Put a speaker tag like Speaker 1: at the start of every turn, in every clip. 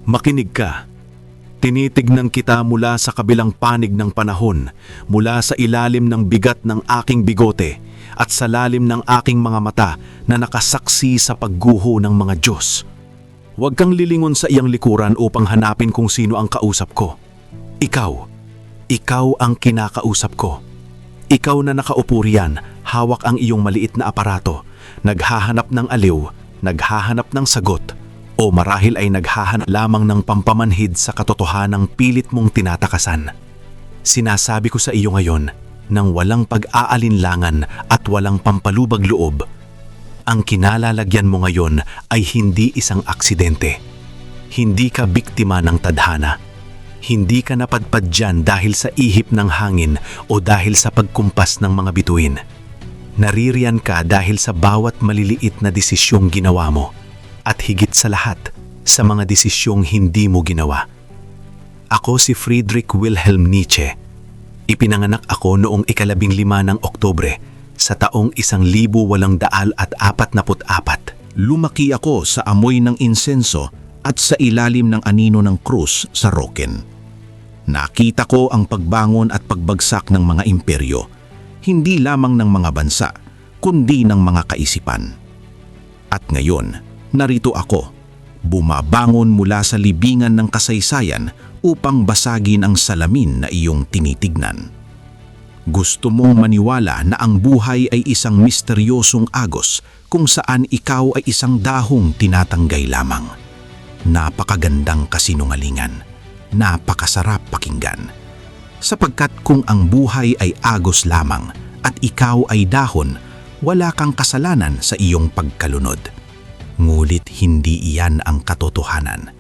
Speaker 1: Makinig ka. Tinitignan kita mula sa kabilang panig ng panahon, mula sa ilalim ng bigat ng aking bigote, at sa lalim ng aking mga mata na nakasaksi sa pagguho ng mga Diyos. Huwag kang lilingon sa iyang likuran upang hanapin kung sino ang kausap ko. Ikaw ang kinakausap ko. Ikaw na nakaupo riyan, hawak ang iyong maliit na aparato, naghahanap ng aliw, naghahanap ng sagot, o marahil ay naghahanap lamang ng pampamanhid sa katotohanang pilit mong tinatakasan. Sinasabi ko sa iyo ngayon, nang walang pag-aalinlangan at walang pampalubag loob, ang kinalalagyan mo ngayon ay hindi isang aksidente. Hindi ka biktima ng tadhana. Hindi ka napadpad dyan dahil sa ihip ng hangin o dahil sa pagkumpas ng mga bituin. Naririyan ka dahil sa bawat maliliit na desisyong ginawa mo. At higit sa lahat, sa mga desisyong hindi mo ginawa. Ako si Friedrich Wilhelm Nietzsche. Ipinanganak ako noong 15 ng Oktubre sa taong 1844.
Speaker 2: Lumaki ako sa amoy ng insenso at sa ilalim ng anino ng krus sa Roken. Nakita ko ang pagbangon at pagbagsak ng mga imperyo, hindi lamang ng mga bansa, kundi ng mga kaisipan. At ngayon, narito ako, bumabangon mula sa libingan ng kasaysayan upang basagin ang salamin na iyong tinitignan. Gusto mong maniwala na ang buhay ay isang misteryosong agos kung saan ikaw ay isang dahong tinatanggay lamang. Napakagandang kasinungalingan, napakasarap pakinggan. Sapagkat kung ang buhay ay agos lamang at ikaw ay dahon, wala kang kasalanan sa iyong pagkalunod. Ngulit hindi iyan ang katotohanan.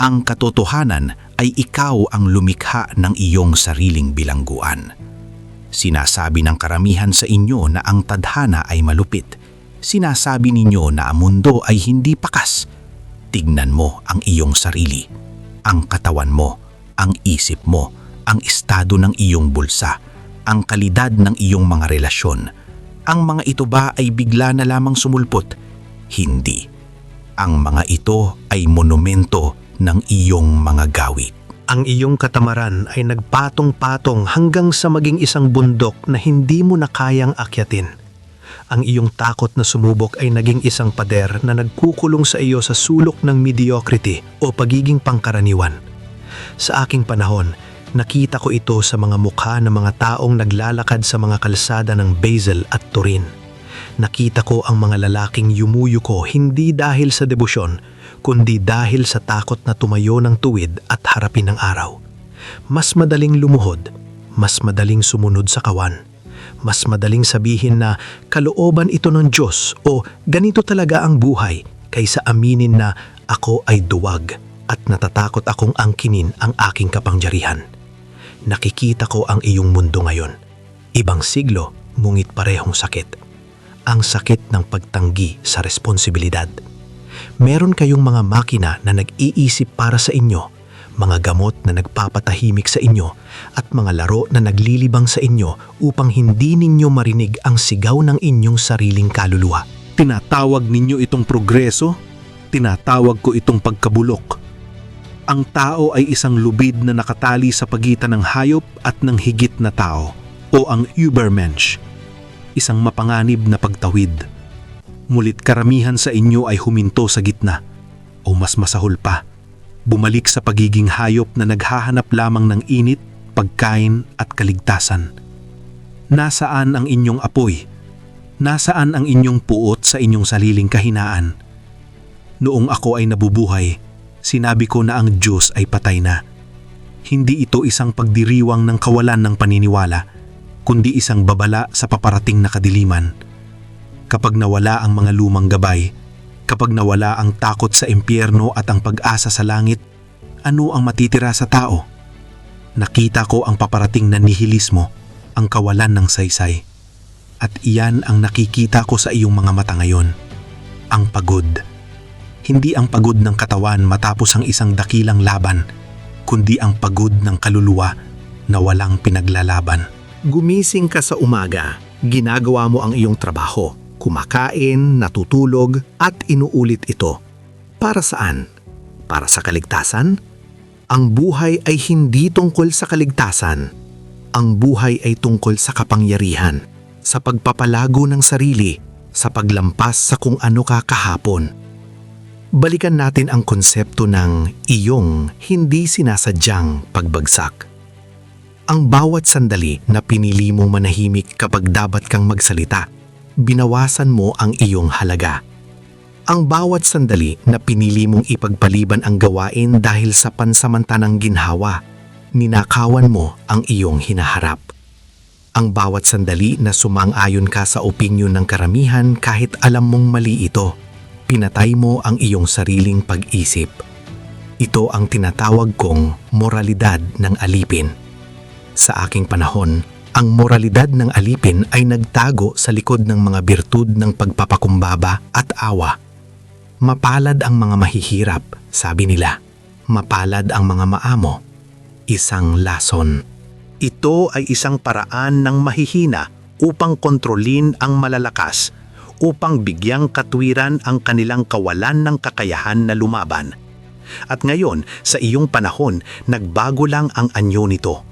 Speaker 2: Ang katotohanan ay ikaw ang lumikha ng iyong sariling bilangguan. Sinasabi ng karamihan sa inyo na ang tadhana ay malupit. Sinasabi ninyo na ang mundo ay hindi pakas. Tignan mo ang iyong sarili, ang katawan mo, ang isip mo, ang estado ng iyong bulsa, ang kalidad ng iyong mga relasyon. Ang mga ito ba ay bigla na lamang sumulpot? Hindi. Ang mga ito ay monumento ng iyong mga gawi.
Speaker 3: Ang iyong katamaran ay nagpatong-patong hanggang sa maging isang bundok na hindi mo na kayang akyatin. Ang iyong takot na sumubok ay naging isang pader na nagkukulong sa iyo sa sulok ng mediocrity o pagiging pangkaraniwan. Sa aking panahon, nakita ko ito sa mga mukha ng mga taong naglalakad sa mga kalsada ng Basel at Turin. Nakita ko ang mga lalaking yumuyuko hindi dahil sa debosyon, kundi dahil sa takot na tumayo ng tuwid at harapin ang araw. Mas madaling lumuhod, mas madaling sumunod sa kawan, mas madaling sabihin na kalooban ito ng Diyos o ganito talaga ang buhay kaysa aminin na ako ay duwag at natatakot akong angkinin ang aking kapangyarihan. Nakikita ko ang iyong mundo ngayon. Ibang siglo, ngunit parehong sakit. Ang sakit ng pagtanggi sa responsibilidad. Meron kayong mga makina na nag-iisip para sa inyo, mga gamot na nagpapatahimik sa inyo, at mga laro na naglilibang sa inyo upang hindi ninyo marinig ang sigaw ng inyong sariling kaluluwa.
Speaker 1: Tinatawag ninyo itong progreso? Tinatawag ko itong pagkabulok. Ang tao ay isang lubid na nakatali sa pagitan ng hayop at ng higit na tao, o ang Übermensch. Isang mapanganib na pagtawid. Ngulit karamihan sa inyo ay huminto sa gitna, o mas masahol pa, bumalik sa pagiging hayop na naghahanap lamang ng init, pagkain at kaligtasan. Nasaan ang inyong apoy? Nasaan ang inyong puot sa inyong sariling kahinaan? Noong ako ay nabubuhay, sinabi ko na ang Diyos ay patay na. Hindi ito isang pagdiriwang ng kawalan ng paniniwala, kundi isang babala sa paparating na kadiliman. Kapag nawala ang mga lumang gabay, kapag nawala ang takot sa impyerno at ang pag-asa sa langit, ano ang matitira sa tao? Nakita ko ang paparating na nihilismo, ang kawalan ng saysay. At iyan ang nakikita ko sa iyong mga mata ngayon. Ang pagod. Hindi ang pagod ng katawan matapos ang isang dakilang laban, kundi ang pagod ng kaluluwa na walang pinaglalaban.
Speaker 3: Gumising ka sa umaga, ginagawa mo ang iyong trabaho, kumakain, natutulog, at inuulit ito. Para saan? Para sa kaligtasan? Ang buhay ay hindi tungkol sa kaligtasan. Ang buhay ay tungkol sa kapangyarihan, sa pagpapalago ng sarili, sa paglampas sa kung ano ka kahapon. Balikan natin ang konsepto ng iyong hindi sinasadyang pagbagsak. Ang bawat sandali na pinili mong manahimik kapag dapat kang magsalita, binawasan mo ang iyong halaga. Ang bawat sandali na pinili mong ipagpaliban ang gawain dahil sa pansamantanang ginhawa, ninakawan mo ang iyong hinaharap. Ang bawat sandali na sumang-ayon ka sa opinyon ng karamihan kahit alam mong mali ito, pinatay mo ang iyong sariling pag-isip. Ito ang tinatawag kong moralidad ng alipin. Sa aking panahon, ang moralidad ng alipin ay nagtago sa likod ng mga birtud ng pagpapakumbaba at awa. Mapalad ang mga mahihirap, sabi nila. Mapalad ang mga maamo. Isang lason. Ito ay isang paraan ng mahihina upang kontrolin ang malalakas, upang bigyang katwiran ang kanilang kawalan ng kakayahan na lumaban. At ngayon, sa iyong panahon, nagbago lang ang anyo nito.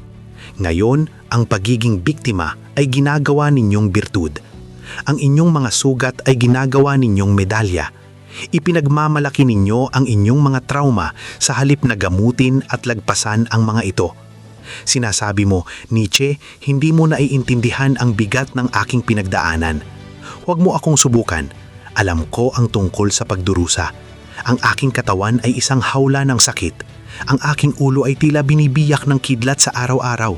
Speaker 3: Ngayon, ang pagiging biktima ay ginagawa ninyong birtud. Ang inyong mga sugat ay ginagawa ninyong medalya. Ipinagmamalaki ninyo ang inyong mga trauma sa halip na gamutin at lagpasan ang mga ito. Sinasabi mo, Nietzsche, hindi mo naiintindihan ang bigat ng aking pinagdaanan. Huwag mo akong subukan. Alam ko ang tungkol sa pagdurusa. Ang aking katawan ay isang hawla ng sakit. Ang aking ulo ay tila binibiyak ng kidlat sa araw-araw.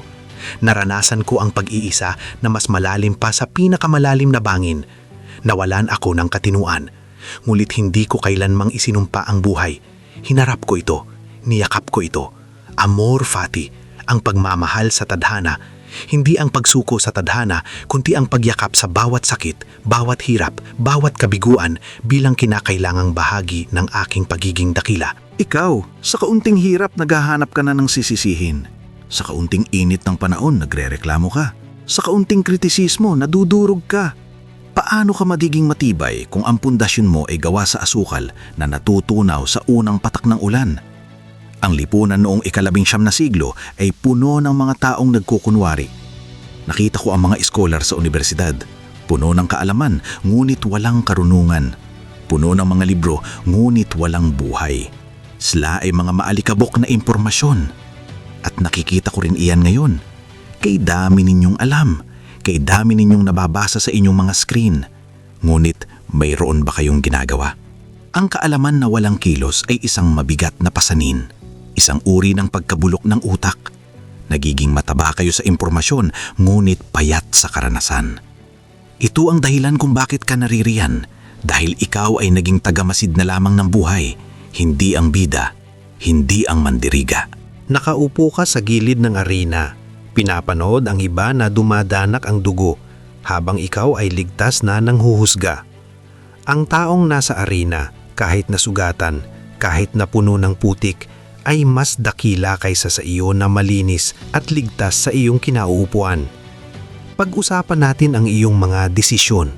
Speaker 3: Naranasan ko ang pag-iisa na mas malalim pa sa pinakamalalim na bangin. Nawalan ako ng katinuan. Ngulit hindi ko kailanmang isinumpa ang buhay. Hinarap ko ito. Niyakap ko ito. Amor fati, ang pagmamahal sa tadhana. Hindi ang pagsuko sa tadhana, kundi ang pagyakap sa bawat sakit, bawat hirap, bawat kabiguan bilang kinakailangang bahagi ng aking pagiging dakila.
Speaker 2: Ikaw, sa kaunting hirap naghahanap ka na ng sisisihin. Sa kaunting init ng panahon nagrereklamo ka. Sa kaunting kritisismo nadudurog ka. Paano ka magiging matibay kung ang pundasyon mo ay gawa sa asukal na natutunaw sa unang patak ng ulan? Ang lipunan noong ika-19 na siglo ay puno ng mga taong nagkukunwari. Nakita ko ang mga scholar sa universidad, puno ng kaalaman ngunit walang karunungan. Puno ng mga libro ngunit walang buhay. Sila ay mga maalikabok na impormasyon. At nakikita ko rin iyan ngayon. Kay dami ninyong alam. Kay dami ninyong nababasa sa inyong mga screen. Ngunit mayroon ba kayong ginagawa? Ang kaalaman na walang kilos ay isang mabigat na pasanin. Isang uri ng pagkabulok ng utak. Nagiging mataba kayo sa impormasyon, ngunit payat sa karanasan. Ito ang dahilan kung bakit ka naririyan. Dahil ikaw ay naging tagamasid na lamang ng buhay. Hindi ang bida, hindi ang mandiriga.
Speaker 3: Nakaupo ka sa gilid ng arena. Pinapanood ang iba na dumadanak ang dugo habang ikaw ay ligtas na nanghuhusga. Ang taong nasa arena, kahit nasugatan, kahit napuno ng putik, ay mas dakila kaysa sa iyo na malinis at ligtas sa iyong kinauupuan. Pag-usapan natin ang iyong mga desisyon.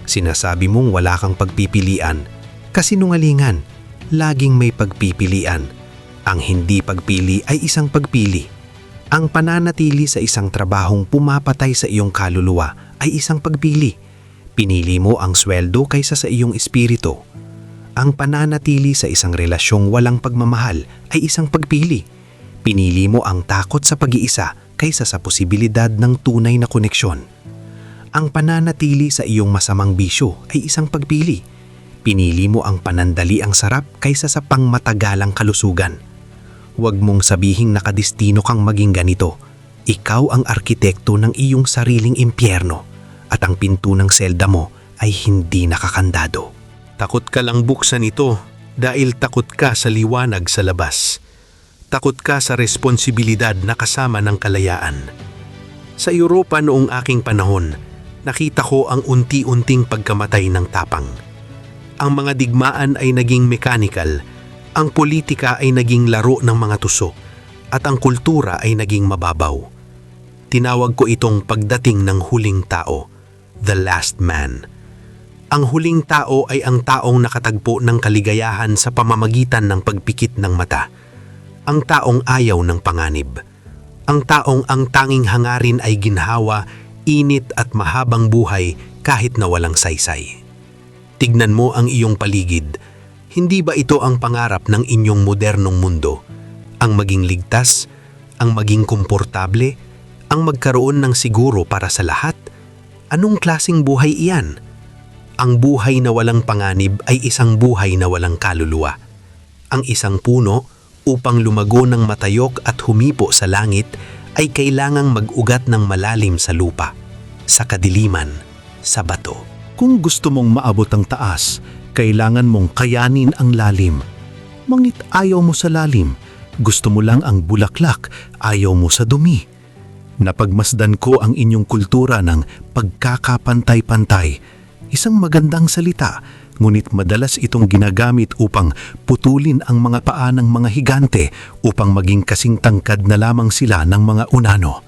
Speaker 3: Sinasabi mong wala kang pagpipilian. Kasinungalingan, laging may pagpipilian. Ang hindi pagpili ay isang pagpili. Ang pananatili sa isang trabahong pumapatay sa iyong kaluluwa ay isang pagpili. Pinili mo ang sweldo kaysa sa iyong espiritu. Ang pananatili sa isang relasyong walang pagmamahal ay isang pagpili. Pinili mo ang takot sa pag-iisa kaysa sa posibilidad ng tunay na koneksyon. Ang pananatili sa iyong masamang bisyo ay isang pagpili. Pinili mo ang panandali ang sarap kaysa sa pangmatagalang kalusugan. Huwag mong sabihing nakadestino kang maging ganito. Ikaw ang arkitekto ng iyong sariling impyerno at ang pinto ng selda mo ay hindi nakakandado.
Speaker 1: Takot ka lang buksan ito dahil takot ka sa liwanag sa labas. Takot ka sa responsibilidad na kasama ng kalayaan. Sa Europa noong aking panahon, nakita ko ang unti-unting pagkamatay ng tapang. Ang mga digmaan ay naging mechanical. Ang politika ay naging laro ng mga tuso at ang kultura ay naging mababaw. Tinawag ko itong pagdating ng huling tao, the last man.
Speaker 3: Ang huling tao ay ang taong nakatagpo ng kaligayahan sa pamamagitan ng pagpikit ng mata. Ang taong ayaw ng panganib. Ang taong ang tanging hangarin ay ginhawa, init at mahabang buhay kahit na walang saysay. Tignan mo ang iyong paligid. Hindi ba ito ang pangarap ng inyong modernong mundo? Ang maging ligtas, ang maging komportable, ang magkaroon ng siguro para sa lahat? Anong klasing buhay iyan? Ang buhay na walang panganib ay isang buhay na walang kaluluwa. Ang isang puno, upang lumago ng matayok at humipo sa langit, ay kailangang mag-ugat ng malalim sa lupa, sa kadiliman, sa bato.
Speaker 1: Kung gusto mong maabot ang taas, kailangan mong kayanin ang lalim. Mangit ayaw mo sa lalim, gusto mo lang ang bulaklak, ayaw mo sa dumi. Napagmasdan ko ang inyong kultura ng pagkakapantay-pantay. Isang magandang salita, ngunit madalas itong ginagamit upang putulin ang mga paa ng mga higante upang maging kasing tangkad na lamang sila ng mga unano.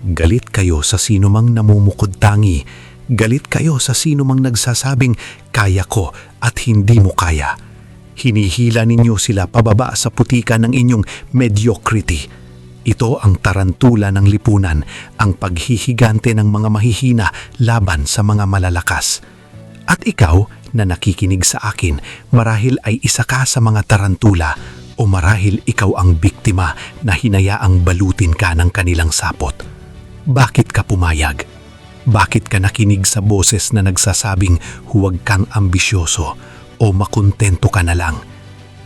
Speaker 1: Galit kayo sa sinumang namumukod tangi. Galit kayo sa sinumang nagsasabing kaya ko at hindi mo kaya. Hinihila ninyo sila pababa sa putika ng inyong mediocrity. Ito ang tarantula ng lipunan, ang paghihigante ng mga mahihina laban sa mga malalakas. At ikaw na nakikinig sa akin, marahil ay isa ka sa mga tarantula o marahil ikaw ang biktima na hinayaang balutin ka ng kanilang sapot. Bakit ka pumayag? Bakit ka nakinig sa boses na nagsasabing huwag kang ambisyoso o makontento ka na lang?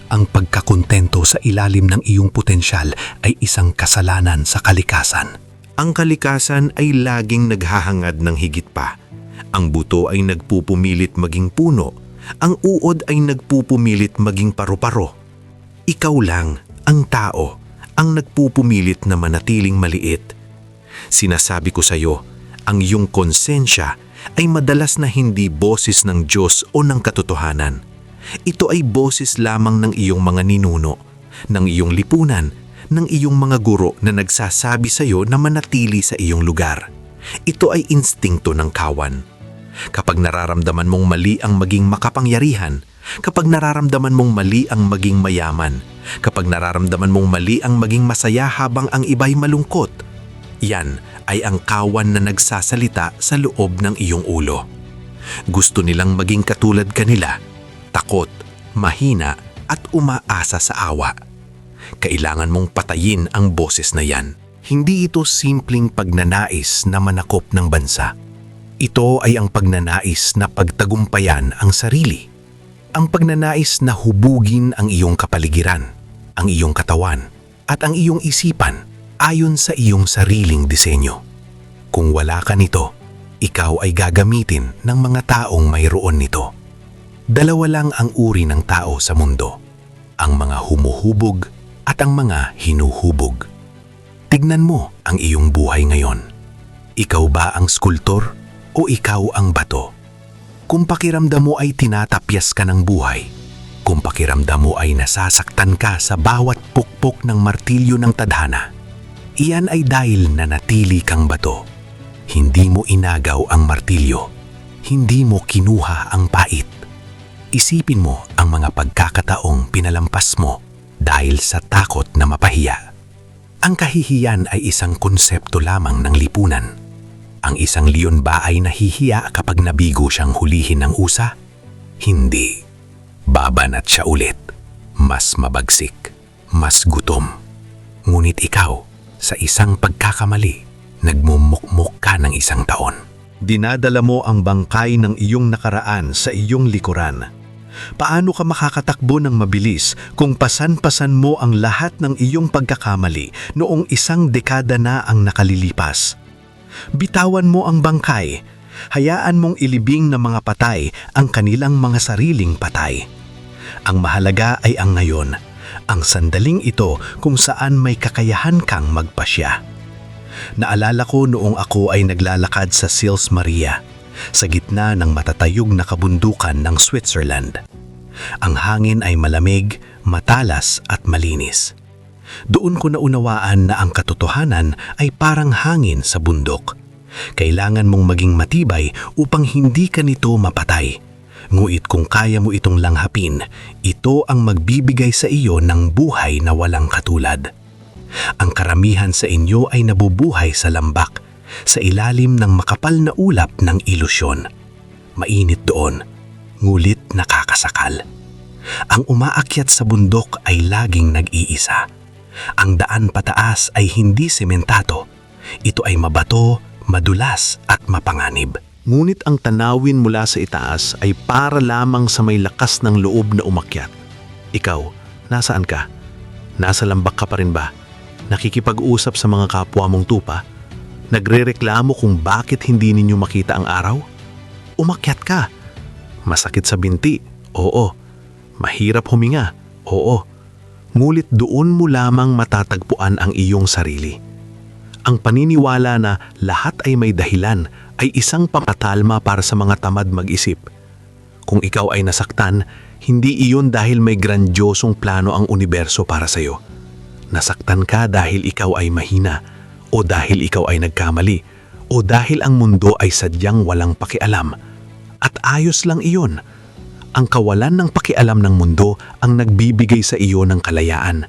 Speaker 1: Ang pagkakontento sa ilalim ng iyong potensyal ay isang kasalanan sa kalikasan.
Speaker 2: Ang kalikasan ay laging naghahangad ng higit pa. Ang buto ay nagpupumilit maging puno. Ang uod ay nagpupumilit maging paru-paro. Ikaw lang, ang tao, ang nagpupumilit na manatiling maliit. Sinasabi ko sa iyo, ang iyong konsensya ay madalas na hindi boses ng Diyos o ng katotohanan. Ito ay boses lamang ng iyong mga ninuno, ng iyong lipunan, ng iyong mga guro na nagsasabi sa iyo na manatili sa iyong lugar. Ito ay instingto ng kawan. Kapag nararamdaman mong mali ang maging makapangyarihan, kapag nararamdaman mong mali ang maging mayaman, kapag nararamdaman mong mali ang maging masaya habang ang iba'y malungkot, yan ay ang kawan na nagsasalita sa loob ng iyong ulo. Gusto nilang maging katulad kanila, takot, mahina at umaasa sa awa. Kailangan mong patayin ang boses na yan. Hindi ito simpleng pagnanais na manakop ng bansa. Ito ay ang pagnanais na pagtagumpayan ang sarili. Ang pagnanais na hubugin ang iyong kapaligiran, ang iyong katawan, at ang iyong isipan ayon sa iyong sariling disenyo. Kung wala ka nito, ikaw ay gagamitin ng mga taong mayroon nito. Dalawa lang ang uri ng tao sa mundo, ang mga humuhubog at ang mga hinuhubog. Tignan mo ang iyong buhay ngayon. Ikaw ba ang skulptor o ikaw ang bato? Kung pakiramdam mo ay tinatapyas ka ng buhay, kung pakiramdam mo ay nasasaktan ka sa bawat pukpok ng martilyo ng tadhana, iyan ay dahil nanatili kang bato. Hindi mo inagaw ang martilyo, hindi mo kinuha ang pait. Isipin mo ang mga pagkakataong pinalampas mo dahil sa takot na mapahiya. Ang kahihiyan ay isang konsepto lamang ng lipunan. Ang isang leon ba ay nahihiya kapag nabigo siyang hulihin ng usa? Hindi. Babanat siya ulit. Mas mabagsik, mas gutom. Ngunit ikaw, sa isang pagkakamali, nagmumukmuk ka ng isang taon.
Speaker 1: Dinadala mo ang bangkay ng iyong nakaraan sa iyong likuran. Paano ka makakatakbo ng mabilis kung pasan-pasan mo ang lahat ng iyong pagkakamali noong isang dekada na ang nakalilipas? Bitawan mo ang bangkay. Hayaan mong ilibing ng mga patay ang kanilang mga sariling patay. Ang mahalaga ay ang ngayon, ang sandaling ito kung saan may kakayahan kang magpasya. Naalala ko noong ako ay naglalakad sa Sils Maria, sa gitna ng matatayog na kabundukan ng Switzerland. Ang hangin ay malamig, matalas at malinis. Doon ko naunawaan na ang katotohanan ay parang hangin sa bundok.
Speaker 3: Kailangan mong maging matibay upang hindi ka nito mapatay. Nguit kung kaya mo itong langhapin, ito ang magbibigay sa iyo ng buhay na walang katulad. Ang karamihan sa inyo ay nabubuhay sa lambak, sa ilalim ng makapal na ulap ng ilusyon. Mainit doon, ngulit nakakasakal. Ang umaakyat sa bundok ay laging nag-iisa. Ang daan pataas ay hindi sementado. Ito ay mabato, madulas at mapanganib. Ngunit ang tanawin mula sa itaas ay para lamang sa may lakas ng loob na umakyat. Ikaw, nasaan ka? Nasa lambak ka pa rin ba? Nakikipag-usap sa mga kapwa mong tupa? Nagrereklamo kung bakit hindi ninyo makita ang araw? Umakyat ka. Masakit sa binti? Oo. Mahirap huminga? Oo. Ngulit doon mo lamang matatagpuan ang iyong sarili. Ang paniniwala na lahat ay may dahilan ay isang pampatalma para sa mga tamad mag-isip. Kung ikaw ay nasaktan, hindi iyon dahil may grandiosong plano ang universo para sa iyo. Nasaktan ka dahil ikaw ay mahina, o dahil ikaw ay nagkamali, o dahil ang mundo ay sadyang walang pakialam. At ayos lang iyon. Ang kawalan ng pakialam ng mundo ang nagbibigay sa iyo ng kalayaan.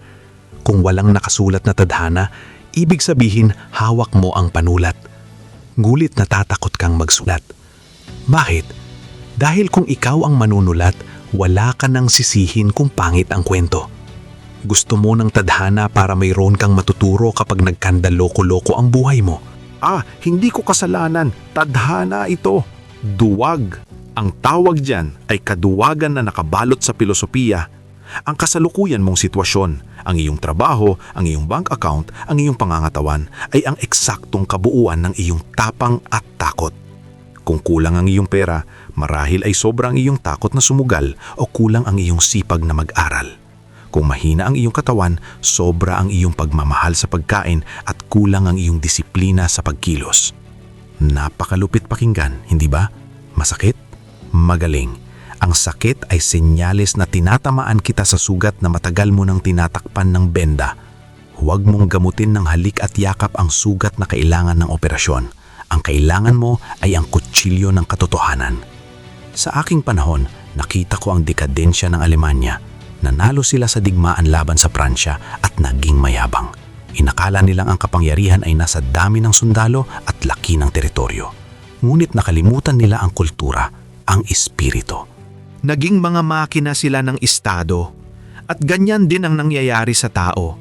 Speaker 3: Kung walang nakasulat na tadhana, ibig sabihin hawak mo ang panulat. Ngulit natatakot kang magsulat. Bakit? Dahil kung ikaw ang manunulat, wala ka nang sisihin kung pangit ang kwento. Gusto mo ng tadhana para mayroon kang matuturo kapag nagkandaloko-loko ang buhay mo.
Speaker 1: Hindi ko kasalanan. Tadhana ito. Duwag. Ang tawag diyan ay kaduwagan na nakabalot sa filosofiya. Ang kasalukuyan mong sitwasyon, ang iyong trabaho, ang iyong bank account, ang iyong pangangatawan ay ang eksaktong kabuuan ng iyong tapang at takot. Kung kulang ang iyong pera, marahil ay sobrang iyong takot na sumugal o kulang ang iyong sipag na mag-aral. Kung mahina ang iyong katawan, sobra ang iyong pagmamahal sa pagkain at kulang ang iyong disiplina sa pagkilos. Napakalupit pakinggan, hindi ba? Masakit? Magaling. Ang sakit ay senyales na tinatamaan kita sa sugat na matagal mo nang tinatakpan ng benda. Huwag mong gamutin ng halik at yakap ang sugat na kailangan ng operasyon. Ang kailangan mo ay ang kutsilyo ng katotohanan. Sa aking panahon, nakita ko ang dekadensya ng Alemanya. Nanalo sila sa digmaan laban sa Pransya at naging mayabang. Inakala nilang ang kapangyarihan ay nasa dami ng sundalo at laki ng teritoryo. Ngunit nakalimutan nila ang kultura, ang espiritu.
Speaker 3: Naging mga makina sila ng estado. At ganyan din ang nangyayari sa tao.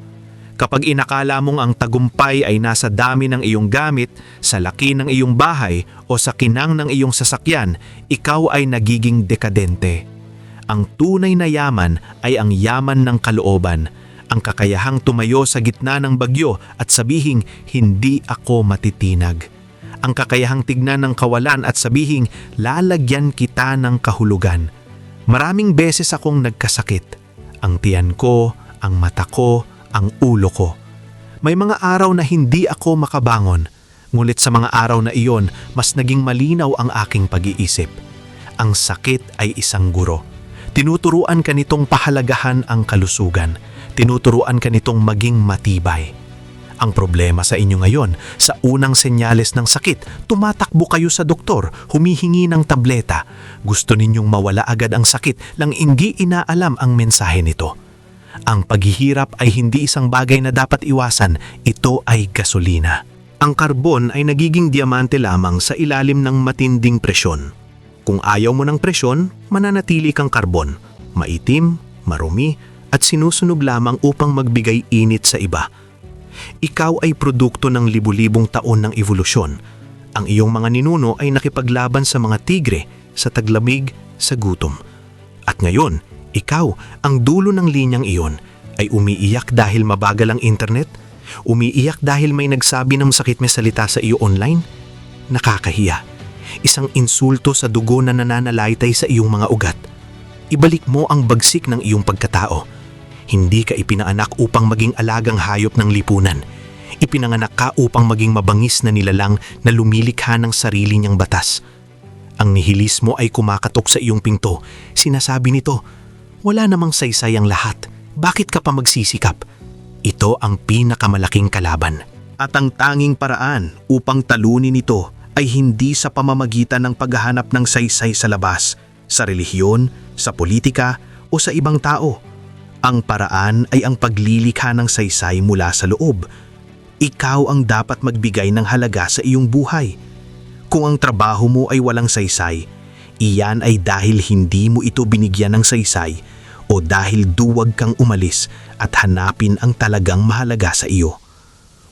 Speaker 3: Kapag inakala mong ang tagumpay ay nasa dami ng iyong gamit, sa laki ng iyong bahay o sa kinang ng iyong sasakyan, ikaw ay nagiging dekadente. Ang tunay na yaman ay ang yaman ng kalooban, ang kakayahang tumayo sa gitna ng bagyo at sabihing, hindi ako matitinag. Ang kakayahang tignan ng kawalan at sabihing, lalagyan kita ng kahulugan. Maraming beses akong nagkasakit. Ang tiyan ko, ang mata ko, ang ulo ko. May mga araw na hindi ako makabangon. Ngunit sa mga araw na iyon, mas naging malinaw ang aking pag-iisip. Ang sakit ay isang guro. Tinuturuan ka nitong pahalagahan ang kalusugan. Tinuturuan ka nitong maging matibay. Ang problema sa inyo ngayon, sa unang senyales ng sakit, tumatakbo kayo sa doktor, humihingi ng tableta. Gusto ninyong mawala agad ang sakit lang hindi inaalam ang mensahe nito. Ang paghihirap ay hindi isang bagay na dapat iwasan, ito ay gasolina. Ang karbon ay nagiging diamante lamang sa ilalim ng matinding presyon. Kung ayaw mo ng presyon, mananatili kang karbon, maitim, marumi, at sinusunog lamang upang magbigay init sa iba. Ikaw ay produkto ng libu-libong taon ng evolusyon. Ang iyong mga ninuno ay nakipaglaban sa mga tigre, sa taglamig, sa gutom. At ngayon, ikaw, ang dulo ng linyang iyon, ay umiiyak dahil mabagal ang internet? Umiiyak dahil may nagsabi ng sakit may salita sa iyo online? Nakakahiya. Isang insulto sa dugo na nananalaytay sa iyong mga ugat. Ibalik mo ang bagsik ng iyong pagkatao. Hindi ka ipinanganak upang maging alagang hayop ng lipunan. Ipinanganak ka upang maging mabangis na nilalang na lumilikha ng sarili niyang batas. Ang nihilismo ay kumakatok sa iyong pinto. Sinasabi nito, wala namang saysay ang lahat. Bakit ka pa magsisikap? Ito ang pinakamalaking kalaban. At ang tanging paraan upang talunin ito
Speaker 2: ay hindi sa pamamagitan ng paghahanap ng saysay sa labas, sa relihiyon, sa politika o sa ibang tao. Ang paraan ay ang paglilikha ng saysay mula sa loob. Ikaw ang dapat magbigay ng halaga sa iyong buhay. Kung ang trabaho mo ay walang saysay, iyan ay dahil hindi mo ito binigyan ng saysay o dahil duwag kang umalis at hanapin ang talagang mahalaga sa iyo.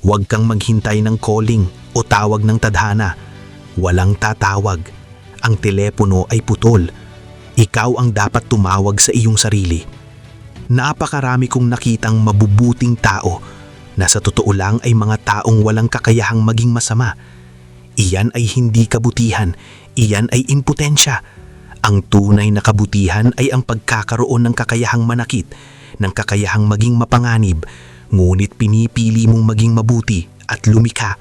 Speaker 2: Huwag kang maghintay ng calling o tawag ng tadhana. Walang tatawag. Ang telepono ay putol. Ikaw ang dapat tumawag sa iyong sarili. Napakarami kong nakitang mabubuting tao na sa totoo lang ay mga taong walang kakayahang maging masama. Iyan ay hindi kabutihan, iyan ay impotensya. Ang tunay na kabutihan ay ang pagkakaroon ng kakayahang manakit, ng kakayahang maging mapanganib, ngunit pinipili mong maging mabuti at lumikha.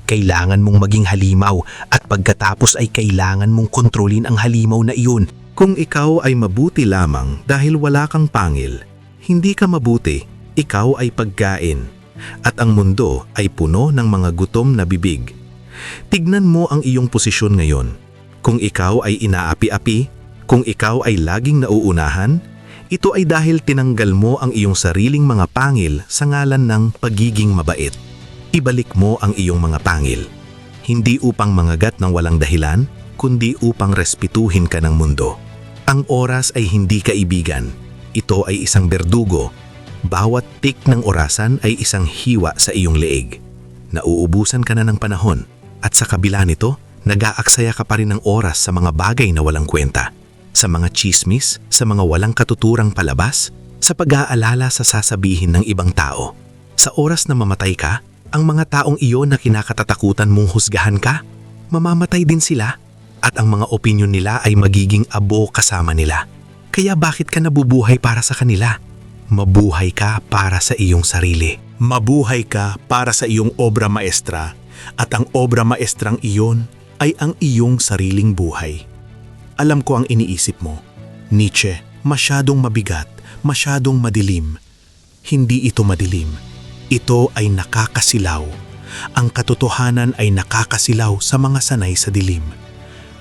Speaker 2: Kailangan mong maging halimaw at pagkatapos ay kailangan mong kontrolin ang halimaw na iyon.
Speaker 1: Kung ikaw ay mabuti lamang dahil wala kang pangil, hindi ka mabuti, ikaw ay pagkain, at ang mundo ay puno ng mga gutom na bibig. Tignan mo ang iyong posisyon ngayon. Kung ikaw ay inaapi-api, kung ikaw ay laging nauunahan, ito ay dahil tinanggal mo ang iyong sariling mga pangil sa ngalan ng pagiging mabait. Ibalik mo ang iyong mga pangil. Hindi upang mangagat ng walang dahilan, kundi upang respetuhin ka ng mundo. Ang oras ay hindi kaibigan. Ito ay isang berdugo. Bawat tik ng orasan ay isang hiwa sa iyong leeg. Nauubusan ka na ng panahon. At sa kabila nito, nag-aaksaya ka pa rin ng oras sa mga bagay na walang kwenta, sa mga chismis, sa mga walang katuturang palabas, sa pag-aalala sa sasabihin ng ibang tao. Sa oras na mamatay ka, ang mga taong iyon na kinakatatakutan mong husgahan ka, mamamatay din sila at ang mga opinyon nila ay magiging abo kasama nila. Kaya bakit ka nabubuhay para sa kanila? Mabuhay ka para sa iyong sarili. Mabuhay ka para sa iyong obra maestra. At ang obra maestrang iyon ay ang iyong sariling buhay. Alam ko ang iniisip mo. Nietzsche, masyadong mabigat, masyadong madilim. Hindi ito madilim. Ito ay nakakasilaw. Ang katotohanan ay nakakasilaw sa mga sanay sa dilim.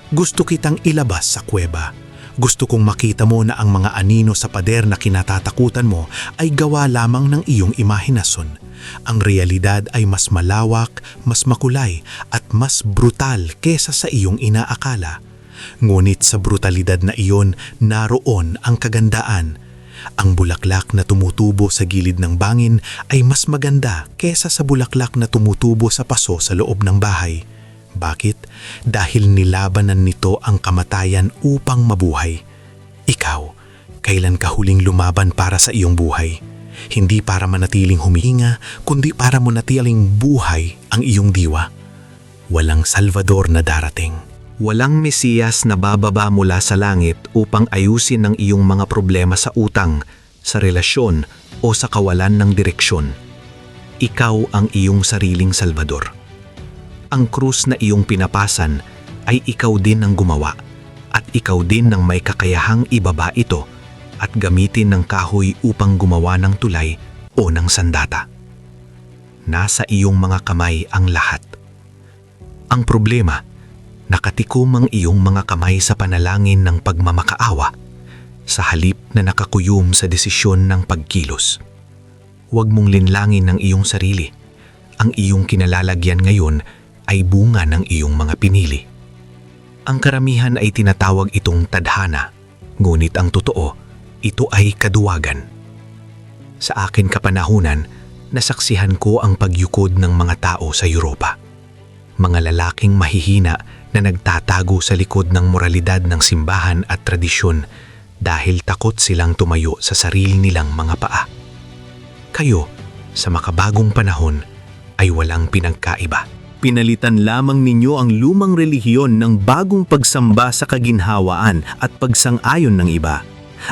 Speaker 1: Gusto kitang ilabas sa kuweba. Gusto kong makita mo na ang mga anino sa pader na kinatatakutan mo ay gawa lamang ng iyong imahinasyon. Ang realidad ay mas malawak, mas makulay at mas brutal kesa sa iyong inaakala. Ngunit sa brutalidad na iyon, naroon ang kagandaan. Ang bulaklak na tumutubo sa gilid ng bangin ay mas maganda kesa sa bulaklak na tumutubo sa paso sa loob ng bahay. Bakit? Dahil nilabanan nito ang kamatayan upang mabuhay. Ikaw, kailan ka huling lumaban para sa iyong buhay? Hindi para manatiling humihinga, kundi para manatiling buhay ang iyong diwa. Walang Salvador na darating. Walang Mesiyas na bababa mula sa langit upang ayusin ang iyong mga problema sa utang, sa relasyon o sa kawalan ng direksyon. Ikaw ang iyong sariling Salvador. Ang krus na iyong pinapasan ay ikaw din ang gumawa at ikaw din ang may kakayahang ibaba ito at gamitin ng kahoy upang gumawa ng tulay o ng sandata. Nasa iyong mga kamay ang lahat. Ang problema, nakatikom ang iyong mga kamay sa panalangin ng pagmamakaawa sa halip na nakakuyom sa desisyon ng pagkilos. Huwag mong linlangin ang iyong sarili. Ang iyong kinalalagyan ngayon ay bunga ng iyong mga pinili. Ang karamihan ay tinatawag itong tadhana, ngunit ang totoo, ito ay kaduwagan. Sa akin kapanahunan, nasaksihan ko ang pagyukod ng mga tao sa Europa. Mga lalaking mahihina na nagtatago sa likod ng moralidad ng simbahan at tradisyon dahil takot silang tumayo sa sarili nilang mga paa. Kayo, sa makabagong panahon, ay walang pinagkaiba. Pinalitan lamang ninyo ang lumang relihiyon ng bagong pagsamba sa kaginhawaan at pagsang-ayon ng iba.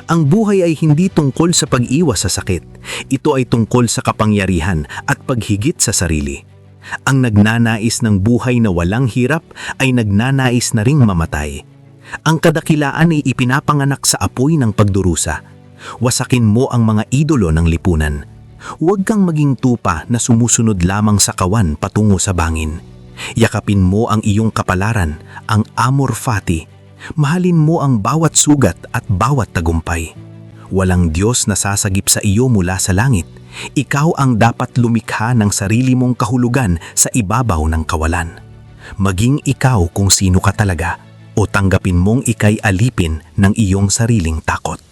Speaker 1: Ang buhay ay hindi tungkol sa pag-iwas sa sakit. Ito ay tungkol sa kapangyarihan at paghigit sa sarili. Ang nagnanais ng buhay na walang hirap ay nagnanais na ring mamatay. Ang kadakilaan ay ipinapanganak sa apoy ng pagdurusa. Wasakin mo ang mga idolo ng lipunan. Huwag kang maging tupa na sumusunod lamang sa kawan patungo sa bangin.
Speaker 3: Yakapin mo ang iyong kapalaran, ang amor fati. Mahalin mo ang bawat sugat at bawat tagumpay. Walang Diyos na sasagip sa iyo mula sa langit. Ikaw ang dapat lumikha ng sarili mong kahulugan sa ibabaw ng kawalan. Maging ikaw kung sino ka talaga o tanggapin mong ikay alipin ng iyong sariling takot.